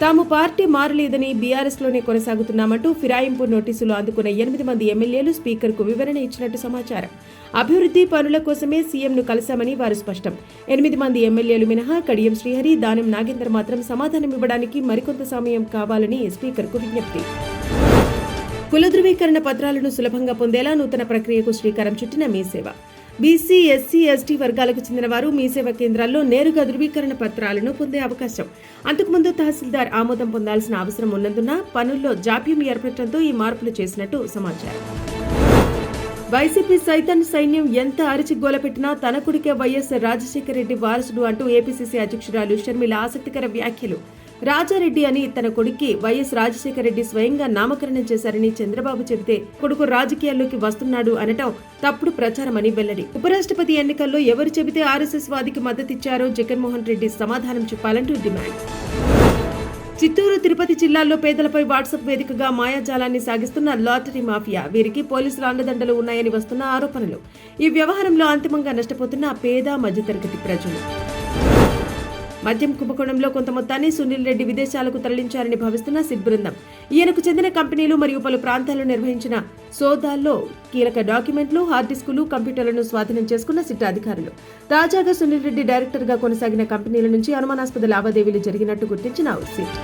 తాము పార్టీ మారలేదని బీఆర్ఎస్లోనే కొనసాగుతున్నామంటూ ఫిరాయింపు నోటీసులు అందుకున్న 8 మంది ఎమ్మెల్యేలు స్పీకర్కు వివరణ ఇచ్చినట్టు సమాచారం. అభివృద్ధి పనుల కోసమే సీఎంను కలిశామని వారు స్పష్టం. 8 మంది ఎమ్మెల్యేలు మినహా కడియం శ్రీహరి, దానం నాగేందర్ మాత్రం సమాధానం ఇవ్వడానికి మరికొంత సమయం కావాలని స్పీకర్కు విజ్ఞప్తి. కుల ధృవీకరణ పత్రాలను సులభంగా పొందేలా నూతన ప్రక్రియకు శ్రీకారం చుట్టిన మీసేవ. బీసీ, ఎస్సీ, ఎస్టీ వర్గాలకు చెందిన వారు మీసేవ కేంద్రాల్లో నేరుగా ధృవీకరణ పత్రాలను పొందే అవకాశం. అంతకుముందు తహసీల్దార్ ఆమోదం పొందాల్సిన అవసరం ఉన్నందున పనుల్లో జాప్యం ఏర్పడటంతో ఈ మార్పులు చేసినట్టు సమాచారం. వైసీపీ సైన్యం ఎంత అరిచి గోలపెట్టినా తన కొడుకే వైఎస్ రాజశేఖర రెడ్డి వారసుడు అంటూ ఏపీసీసీ అధ్యక్షురాలు షర్మిల ఆసక్తికర వ్యాఖ్యలు. రాజారెడ్డి అని తన కొడుక్కి వైఎస్ రాజశేఖర రెడ్డి స్వయంగా నామకరణం చేశారని చంద్రబాబు చెబితే కొడుకు రాజకీయాల్లోకి వస్తున్నాడు అనటం తప్పుడు ప్రచారమని వెల్లడి. ఉపరాష్ట్రపతి ఎన్నికల్లో ఎవరు చెబితే ఆర్ఎస్ఎస్ వాదికి మద్దతిచ్చారో జగన్మోహన్ రెడ్డి సమాధానం చెప్పాలంటూ డిమాండ్. చిత్తూరు, తిరుపతి జిల్లాల్లో పేదలపై వాట్సాప్ వేదికగా మాయాజాలాన్ని సాగిస్తున్న లాటరీ మాఫియా. వీరికి పోలీసుల అండదండలు ఉన్నాయని వస్తున్న ఆరోపణలు. ఈ వ్యవహారంలో అంతిమంగా నష్టపోతున్న పేద మధ్యతరగతి ప్రజలు. మద్యం కుంభకోణంలో కొంత మొత్తాన్ని సునీల్ రెడ్డి విదేశాలకు తరలించారని భావిస్తున్న సిట్ బృందం. ఈయనకు చెందిన కంపెనీలు మరియు పలు ప్రాంతాల్లో నిర్వహించిన సోదాల్లో కీలక డాక్యుమెంట్లు, హార్డ్ డిస్కులు, కంప్యూటర్లను స్వాధీనం చేసుకున్న సిట్ అధికారులు. తాజాగా సునీల్ రెడ్డి డైరెక్టర్గా కొనసాగిన కంపెనీల నుంచి అనుమానాస్పద లావాదేవీలు జరిగినట్టు గుర్తించిన సిట్.